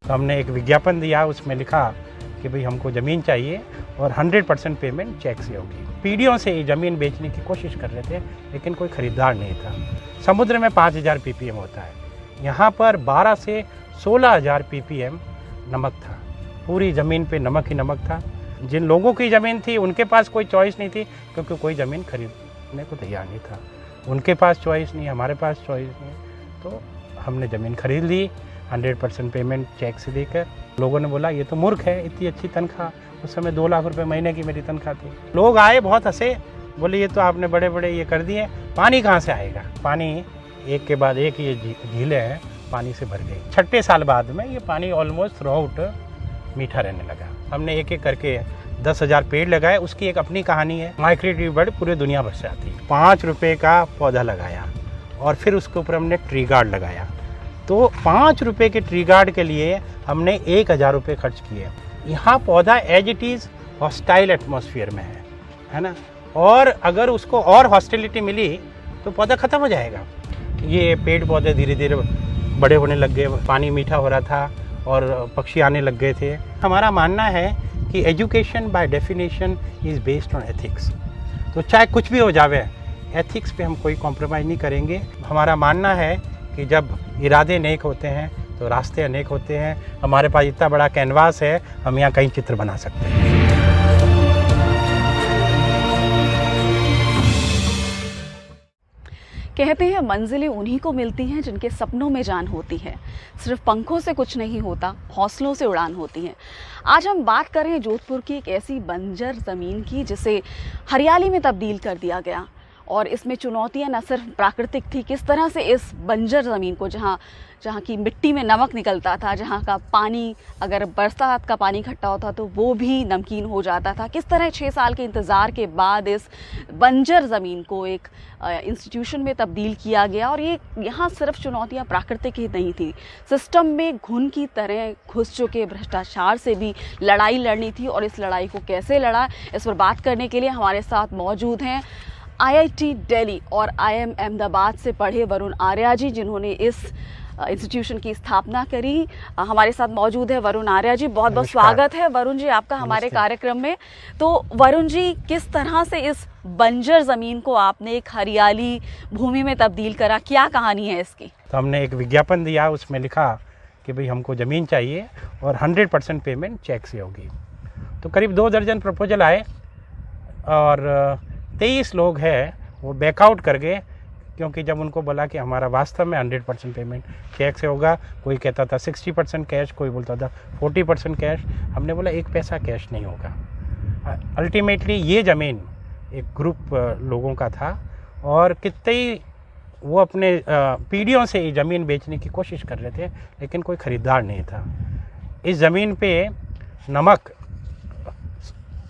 तो हमने एक विज्ञापन दिया, उसमें लिखा कि भाई हमको ज़मीन चाहिए और 100% पेमेंट चेक से होगी। पीढ़ियों से ये ज़मीन बेचने की कोशिश कर रहे थे, लेकिन कोई ख़रीदार नहीं था। समुद्र में 5000 ppm होता है, यहाँ पर 12 से 16000 ppm नमक था। पूरी ज़मीन पे नमक ही नमक था। जिन लोगों की ज़मीन थी उनके पास कोई चॉइस नहीं थी, क्योंकि कोई ज़मीन खरीदने को तैयार नहीं था। उनके पास चॉइस नहीं, हमारे पास चॉइस नहीं, तो हमने ज़मीन खरीद ली 100% पेमेंट चेक से देकर। लोगों ने बोला ये तो मूर्ख है, इतनी अच्छी तनख्वाह, उस समय 2 लाख रुपए महीने की मेरी तनख्वाह थी। लोग आए, बहुत हंसे, बोले ये तो आपने बड़े बड़े ये कर दिए, पानी कहाँ से आएगा। पानी एक के बाद एक ये झीलें हैं पानी से भर गई। 6ठे साल बाद में ये पानी ऑलमोस्ट थ्रू आउट मीठा रहने लगा। हमने एक एक करके 10,000 पेड़ लगाए। उसकी एक अपनी कहानी है। माइग्रेटरी बर्ड पूरे दुनिया भर से आती है। 5 रुपये का पौधा लगाया और फिर उसके ऊपर हमने ट्री गार्ड लगाया। तो 5 रुपये के ट्री गार्ड के लिए हमने 1000 रुपये खर्च किए। यहाँ पौधा as it is hostile atmosphere में है ना, और अगर उसको और हॉस्टिलिटी मिली तो पौधा ख़त्म हो जाएगा। ये पेड़ पौधे धीरे धीरे बड़े होने लग गए, पानी मीठा हो रहा था और पक्षी आने लग गए थे। हमारा मानना है कि education by definition is based on ethics. तो चाहे कुछ भी हो जावे, एथिक्स पे हम कोई कॉम्प्रोमाइज़ नहीं करेंगे। हमारा मानना है कि जब इरादे नेक होते हैं तो रास्ते अनेक होते हैं। हमारे पास इतना बड़ा कैनवास है, हम यहाँ कई चित्र बना सकते हैं। कहते हैं मंजिलें उन्हीं को मिलती हैं जिनके सपनों में जान होती है। सिर्फ पंखों से कुछ नहीं होता, हौसलों से उड़ान होती है। आज हम बात कर रहे हैं जोधपुर की एक ऐसी बंजर ज़मीन की जिसे हरियाली में तब्दील कर दिया गया। और इसमें चुनौतियां न सिर्फ प्राकृतिक थी, किस तरह से इस बंजर ज़मीन को, जहाँ की मिट्टी में नमक निकलता था, जहाँ का पानी अगर बरसात का पानी इकट्ठा होता तो वो भी नमकीन हो जाता था, किस तरह 6 साल के इंतज़ार के बाद इस बंजर ज़मीन को एक इंस्टीट्यूशन में तब्दील किया गया। और ये यहाँ सिर्फ चुनौतियाँ प्राकृतिक ही नहीं थी, सिस्टम में घुन की तरह घुस चुके भ्रष्टाचार से भी लड़ाई लड़नी थी। और इस लड़ाई को कैसे लड़ा, इस पर बात करने के लिए हमारे साथ मौजूद हैं IIT दिल्ली और IIM अहमदाबाद से पढ़े वरुण आर्या जी, जिन्होंने इस इंस्टीट्यूशन की स्थापना करी। हमारे साथ मौजूद है वरुण आर्या जी। बहुत बहुत स्वागत है वरुण जी आपका हमारे कार्यक्रम में। तो वरुण जी, किस तरह से इस बंजर ज़मीन को आपने एक हरियाली भूमि में तब्दील करा, क्या कहानी है इसकी? तो हमने एक विज्ञापन दिया, उसमें लिखा कि भाई हमको ज़मीन चाहिए और 100% पेमेंट चेक से होगी। तो करीब 2 दर्जन प्रपोजल आए और 23 लोग हैं वो बैकआउट कर गए, क्योंकि जब उनको बोला कि हमारा वास्तव में 100% पेमेंट चेक से होगा, कोई कहता था 60% कैश, कोई बोलता था 40% कैश। हमने बोला 1 पैसा कैश नहीं होगा। अल्टीमेटली ये ज़मीन एक ग्रुप लोगों का था और कितने ही वो अपने पीढ़ियों से ये ज़मीन बेचने की कोशिश कर रहे थे, लेकिन कोई ख़रीदार नहीं था। इस ज़मीन पे नमक,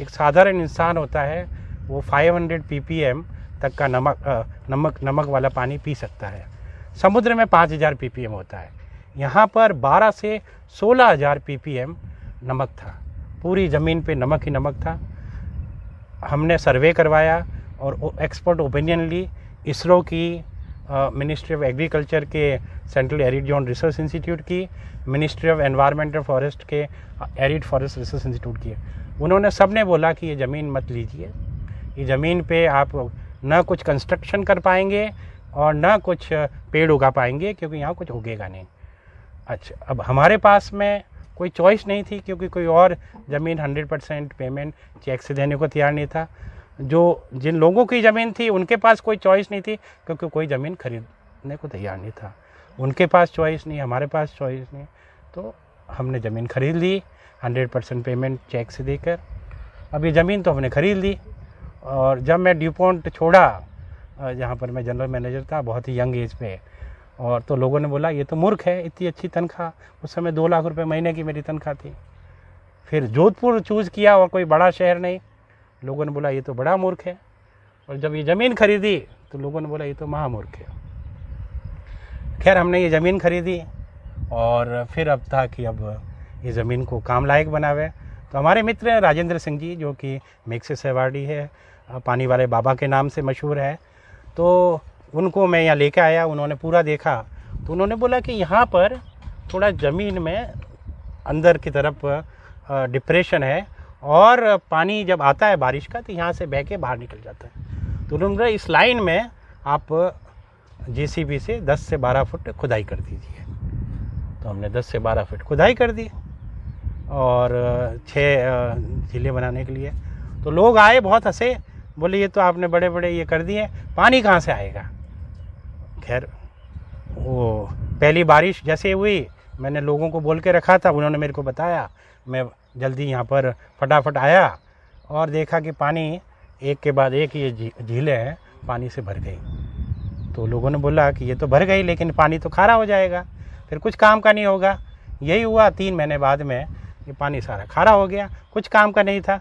एक साधारण इंसान होता है वो 500 ppm तक का नमक वाला पानी पी सकता है। समुद्र में 5000 ppm होता है, यहाँ पर 12 से 16000 ppm नमक था। पूरी ज़मीन पे नमक ही नमक था। हमने सर्वे करवाया और एक्सपर्ट ओपिनियन ली। इसरो की, मिनिस्ट्री ऑफ एग्रीकल्चर के central arid zone research institute की, मिनिस्ट्री ऑफ एनवायरमेंटल फॉरेस्ट के एरिड फॉरेस्ट रिसर्च इंस्टीट्यूट की। उन्होंने सब ने बोला कि ये ज़मीन मत लीजिए, ये ज़मीन पे आप ना कुछ कंस्ट्रक्शन कर पाएंगे और ना कुछ पेड़ उगा पाएंगे, क्योंकि यहाँ कुछ उगेगा नहीं। अच्छा, अब हमारे पास में कोई चॉइस नहीं थी, क्योंकि कोई और ज़मीन 100% पेमेंट चेक से देने को तैयार नहीं था। जिन लोगों की ज़मीन थी उनके पास कोई चॉइस नहीं थी, क्योंकि कोई ज़मीन खरीदने को तैयार नहीं था। उनके पास चॉइस नहीं, हमारे पास चॉइस नहीं, तो हमने ज़मीन खरीद ली 100% पेमेंट चेक से देकर। अब ये ज़मीन तो हमने खरीद ली। और जब मैं ड्यूपॉन्ट छोड़ा, जहाँ पर मैं जनरल मैनेजर था, बहुत ही यंग एज पे, और तो लोगों ने बोला ये तो मूर्ख है, इतनी अच्छी तनख्वाह, उस समय 2 लाख रुपए महीने की मेरी तनख्वाह थी। फिर जोधपुर चूज़ किया और कोई बड़ा शहर नहीं। लोगों ने बोला ये तो बड़ा मूर्ख है। और जब ये ज़मीन खरीदी तो लोगों ने बोला ये तो महामूर्ख है। खैर, हमने ये ज़मीन खरीदी और फिर अब था कि अब ये ज़मीन को काम लायक बनावे। तो हमारे मित्र हैं राजेंद्र सिंह जी, जो कि मैग्सेसे अवार्डी है, पानी वाले बाबा के नाम से मशहूर है। तो उनको मैं यहाँ लेके आया, उन्होंने पूरा देखा, तो उन्होंने बोला कि यहाँ पर थोड़ा ज़मीन में अंदर की तरफ डिप्रेशन है और पानी जब आता है बारिश का तो यहाँ से बह के बाहर निकल जाता है। तो उन्होंने इस लाइन में आप जेसीबी से 10 से 12 फुट खुदाई कर दीजिए। तो हमने 10 से 12 फुट खुदाई कर दी और 6 झीलें बनाने के लिए। तो लोग आए, बहुत हंसे, बोले ये तो आपने बड़े बड़े ये कर दिए, पानी कहाँ से आएगा। खैर वो पहली बारिश जैसे हुई, मैंने लोगों को बोल के रखा था, उन्होंने मेरे को बताया, मैं जल्दी यहाँ पर फटाफट आया और देखा कि पानी एक के बाद एक ये झीलें हैं पानी से भर गई। तो लोगों ने बोला कि ये तो भर गई लेकिन पानी तो खारा हो जाएगा, फिर कुछ काम का नहीं होगा। यही हुआ, 3 महीने बाद में ये पानी सारा खारा हो गया, कुछ काम का नहीं था।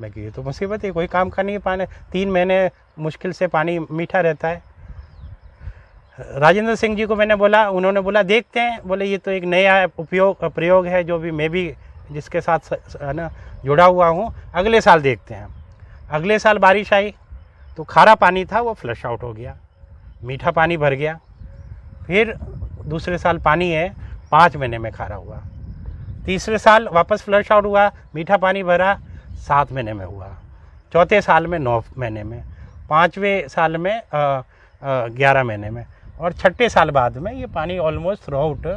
मैं कि ये तो मुसीबत है, कोई काम का नहीं है, पानी 3 महीने मुश्किल से पानी मीठा रहता है। राजेंद्र सिंह जी को मैंने बोला, उन्होंने बोला देखते हैं, बोले ये तो एक नया प्रयोग है जो भी मैं भी जिसके साथ ना जुड़ा हुआ हूँ, अगले साल देखते हैं। अगले साल बारिश आई तो खारा पानी था वो फ्लश आउट हो गया, मीठा पानी भर गया। फिर दूसरे साल पानी है 5 महीने में खारा हुआ। तीसरे साल वापस फ्लश आउट हुआ, मीठा पानी भरा 7 महीने में हुआ। चौथे साल में 9 महीने में, 5वें साल में 11 महीने में, और 6ठे साल बाद में ये पानी ऑलमोस्ट थ्रू आउट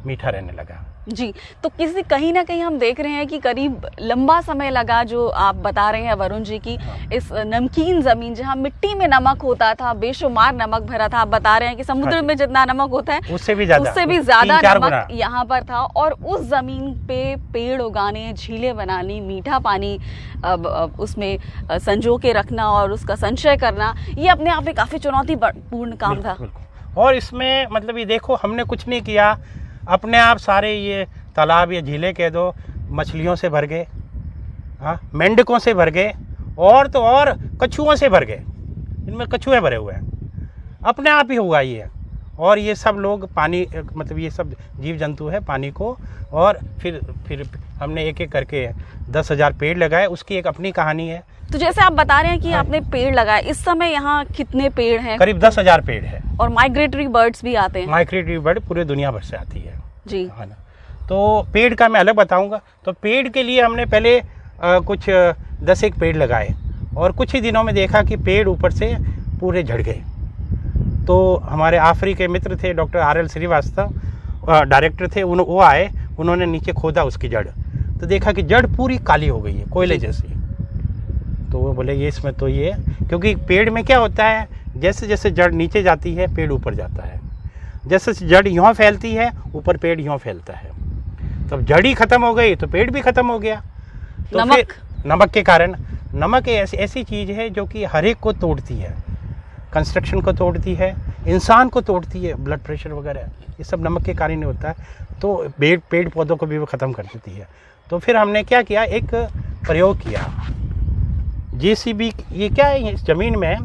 मीठा रहने लगा। जी, तो कहीं ना कहीं हम देख रहे हैं कि करीब लंबा समय लगा, जो आप बता रहे हैं वरुण जी की, इस नमकीन ज़मीन जहां मिट्टी में नमक होता था, बेशुमार नमक भरा था, आप बता रहे हैं कि समुद्र में जितना नमक होता है उससे भी ज़्यादा नमक यहाँ पर था। और उस ज़मीन पे पेड़ उगाने, झीलें बनानी, मीठा पानी उसमें संजो के रखना और उसका संचय करना, ये अपने आप में काफ़ी चुनौतीपूर्ण काम था। और इसमें मतलब ये देखो, हमने कुछ नहीं किया, अपने आप सारे ये तालाब या झीलें कह दो मछलियों से भर गए, हाँ, मेंढकों से भर गए, और तो और कछुओं से भर गए। इनमें कछुए भरे हुए हैं, अपने आप ही हुआ ये। और ये सब लोग पानी, मतलब ये सब जीव जंतु है पानी को। और फिर हमने एक एक करके 10,000 पेड़ लगाए, उसकी एक अपनी कहानी है। तो जैसे आप बता रहे हैं कि आपने पेड़ लगाए, इस समय यहाँ कितने पेड़ हैं? करीब 10,000 पेड़ है। और माइग्रेटरी बर्ड्स भी आते हैं? माइग्रेटरी बर्ड पूरे दुनिया भर से आती है जी, है ना। तो पेड़ का मैं अलग बताऊंगा। तो पेड़ के लिए हमने पहले कुछ 10 पेड़ लगाए और कुछ ही दिनों में देखा कि पेड़ ऊपर से पूरे झड़ गए। तो हमारे आफरी के मित्र थे, डॉक्टर RL श्रीवास्तव डायरेक्टर थे, वो आए, उन्होंने नीचे खोदा उसकी जड़, तो देखा कि जड़ पूरी काली हो गई है, कोयले जैसी। तो वो बोले ये इसमें तो ये, क्योंकि पेड़ में क्या होता है, जैसे जैसे जड़ नीचे जाती है पेड़ ऊपर जाता है, जैसे जड़ यूँ फैलती है ऊपर पेड़ यूँ फैलता है। तब जड़ ही खत्म हो गई तो पेड़ भी खत्म हो गया। तो नमक के कारण, नमक ऐसी चीज़ है जो कि हर एक को तोड़ती है, कंस्ट्रक्शन को तोड़ती है, इंसान को तोड़ती है, ब्लड प्रेशर वगैरह ये सब नमक के कारण ही होता है। तो पेड़ पौधों को भी वो ख़त्म कर देती है। तो फिर हमने क्या किया, एक प्रयोग किया, JCB। ये क्या है, इस ज़मीन में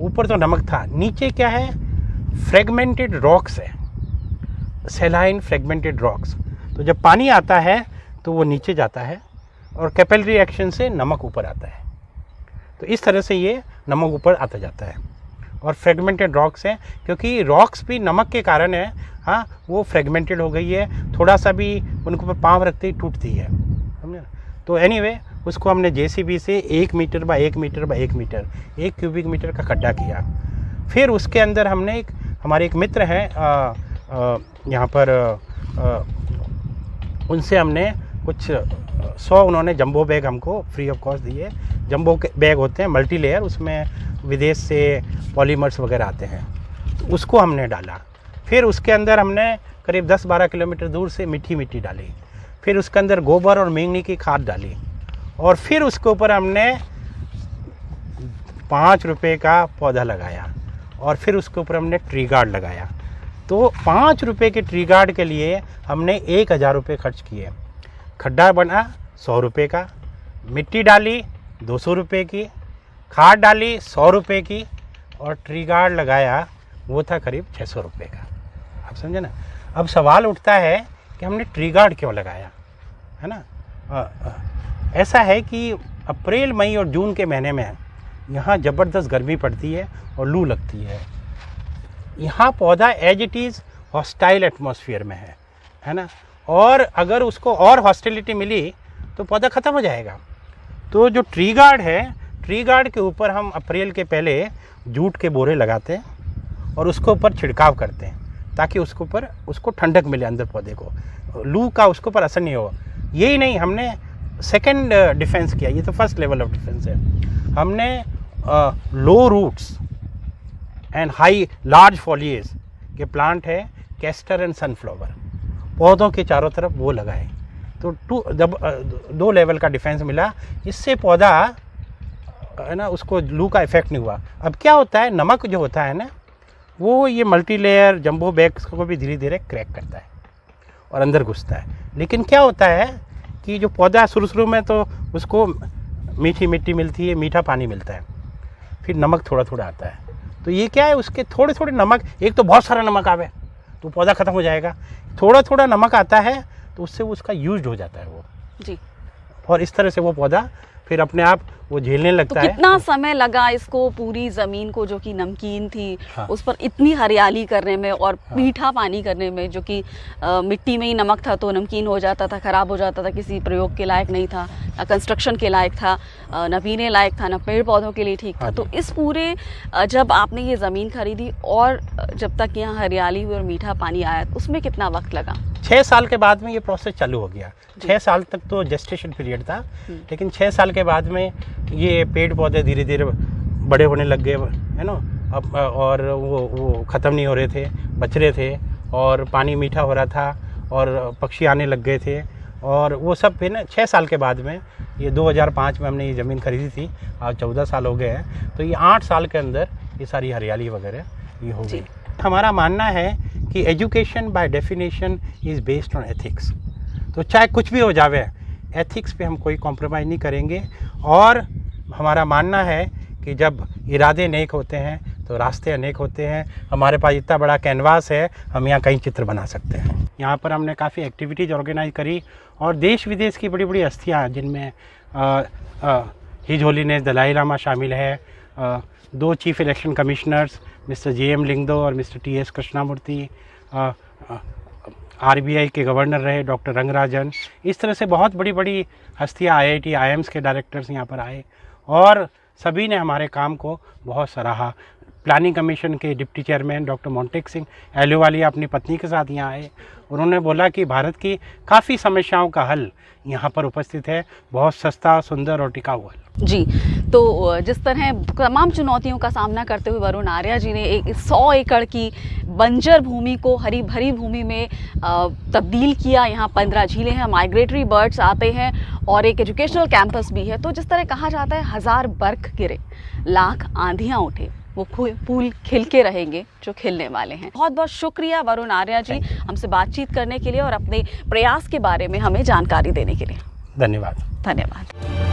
ऊपर तो नमक था, नीचे क्या है, फ्रेगमेंटेड रॉक्स है, सेलाइन फ्रेगमेंटेड रॉक्स। तो जब पानी आता है तो वो नीचे जाता है और कैपिलरी एक्शन से नमक ऊपर आता है। तो इस तरह से ये नमक ऊपर आता जाता है। और फ्रेगमेंटेड रॉक्स हैं क्योंकि रॉक्स भी नमक के कारण है, हाँ, वो फ्रेगमेंटेड हो गई है, थोड़ा सा भी उनको पर पाँव रखते ही टूटती है, समझे ना। तो एनीवे उसको हमने JCB से 1 metre by 1 metre by 1 metre 1 cubic metre का खड्डा किया। फिर उसके अंदर हमने हमारे एक मित्र हैं यहाँ पर, उनसे हमने कुछ 100 उन्होंने जंबो बैग हमको फ्री ऑफ कॉस्ट दिए। जंबो के बैग होते हैं मल्टी लेयर, उसमें विदेश से पॉलीमर्स वगैरह आते हैं, तो उसको हमने डाला। फिर उसके अंदर हमने करीब 10-12 किलोमीटर दूर से मीठी मिट्टी डाली। फिर उसके अंदर गोबर और मेंगनी की खाद डाली। और फिर उसके ऊपर हमने 5 रुपए का पौधा लगाया। और फिर उसके ऊपर हमने ट्री गार्ड लगाया। तो 5 रुपए के ट्री गार्ड के लिए हमने 1000 रुपये खर्च किए। खड्डा बना 100 रुपये का, मिट्टी डाली 200 रुपये की, खाद डाली 100 रुपये की, और ट्री गार्ड लगाया वो था करीब 600 रुपये का। आप समझे ना। अब सवाल उठता है कि हमने ट्री गार्ड क्यों लगाया, है ना। ऐसा है कि अप्रैल, मई और जून के महीने में यहाँ ज़बरदस्त गर्मी पड़ती है और लू लगती है। यहाँ पौधा as it is hostile atmosphere में है ना। और अगर उसको और हॉस्टिलिटी मिली तो पौधा ख़त्म हो जाएगा। तो जो ट्री गार्ड है, ट्री गार्ड के ऊपर हम अप्रैल के पहले जूट के बोरे लगाते हैं और उसके ऊपर छिड़काव करते हैं ताकि उसके ऊपर उसको ठंडक मिले, अंदर पौधे को लू का उसके ऊपर असर नहीं हो। यही नहीं, हमने सेकेंड डिफेंस किया, ये तो फर्स्ट लेवल ऑफ डिफेंस है। हमने low roots and high large foliage के प्लांट है कैस्टर एंड सनफ्लावर, पौधों के चारों तरफ वो लगाए। तो जब 2 लेवल का डिफेंस मिला, इससे पौधा है ना उसको लू का इफेक्ट नहीं हुआ। अब क्या होता है, नमक जो होता है ना वो ये मल्टी लेयर जंबो बैग्स को भी धीरे धीरे क्रैक करता है और अंदर घुसता है। लेकिन क्या होता है कि जो पौधा शुरू में तो उसको मीठी मिट्टी मिलती है, मीठा पानी मिलता है, फिर नमक थोड़ा थोड़ा आता है। तो ये क्या है, उसके थोड़े थोड़े नमक, एक तो बहुत सारा नमक आवे तो पौधा ख़त्म हो जाएगा, थोड़ा थोड़ा नमक आता है तो उससे उसका यूज हो जाता है वो जी। और इस तरह से वो पौधा फिर अपने आप वो झेलने लगता है। कितना समय लगा इसको पूरी जमीन को जो कि नमकीन थी उस पर इतनी हरियाली करने में और मीठा पानी करने में, जो कि मिट्टी में ही नमक था तो नमकीन हो जाता था, खराब हो जाता था, किसी प्रयोग के लायक नहीं था, ना कंस्ट्रक्शन के लायक था, न पीने लायक था, न पेड़ पौधों के लिए ठीक था। तो इस पूरे जब आपने ये ज़मीन खरीदी और जब तक यहाँ हरियाली हुई और मीठा पानी आया, उसमें कितना वक्त लगा? 6 साल के बाद में ये प्रोसेस चालू हो गया। 6 साल तक तो जेस्टेशन पीरियड था, लेकिन 6 साल के बाद में ये पेड़ पौधे धीरे धीरे बड़े होने लग गए, है ना। अब और वो ख़त्म नहीं हो रहे थे, बच रहे थे और पानी मीठा हो रहा था और पक्षी आने लग गए थे और वो सब फिर ना 6 साल के बाद में, ये 2005 में हमने ये ज़मीन खरीदी थी, आज 14 साल हो गए हैं, तो ये 8 साल के अंदर ये सारी हरियाली वगैरह ये हो गई। हमारा मानना है कि education by definition is based on ethics. तो चाहे कुछ भी हो जावे, एथिक्स पे हम कोई कॉम्प्रोमाइज़ नहीं करेंगे। और हमारा मानना है कि जब इरादे नेक होते हैं तो रास्ते अनेक होते हैं। हमारे पास इतना बड़ा कैनवास है, हम यहाँ कई चित्र बना सकते हैं। यहाँ पर हमने काफ़ी एक्टिविटीज़ ऑर्गेनाइज करी और देश विदेश की बड़ी बड़ी हस्तियाँ, जिनमें हिज होलीनेस दलाई लामा शामिल है, 2 chief election commissioners mister JM Lyngdoh और मिस्टर TS कृष्णामूर्ति, RBI के गवर्नर रहे डॉक्टर रंगराजन, इस तरह से बहुत बड़ी बड़ी हस्तियाँ, IIT IIMs के डायरेक्टर्स यहाँ पर आए और सभी ने हमारे काम को बहुत सराहा। प्लानिंग कमीशन के deputy chairman doctor Montek Singh Ahluwalia अपनी पत्नी के साथ यहाँ आए। उन्होंने बोला कि भारत की काफ़ी समस्याओं का हल यहाँ पर उपस्थित है, बहुत सस्ता, सुंदर और टिकाऊ हल। जी, तो जिस तरह तमाम चुनौतियों का सामना करते हुए वरुण आर्या जी ने 100 एकड़ की बंजर भूमि को हरी भरी भूमि में तब्दील किया। यहाँ 15 झीलें हैं, माइग्रेटरी बर्ड्स आते हैं और एक एजुकेशनल कैंपस भी है। तो जिस तरह कहा जाता है 1000 बर्फ गिरे, लाख आंधियाँ उठे, वो फूल खिल के रहेंगे जो खिलने वाले हैं। बहुत बहुत शुक्रिया वरुण आर्या जी हमसे बातचीत करने के लिए और अपने प्रयास के बारे में हमें जानकारी देने के लिए। धन्यवाद। धन्यवाद।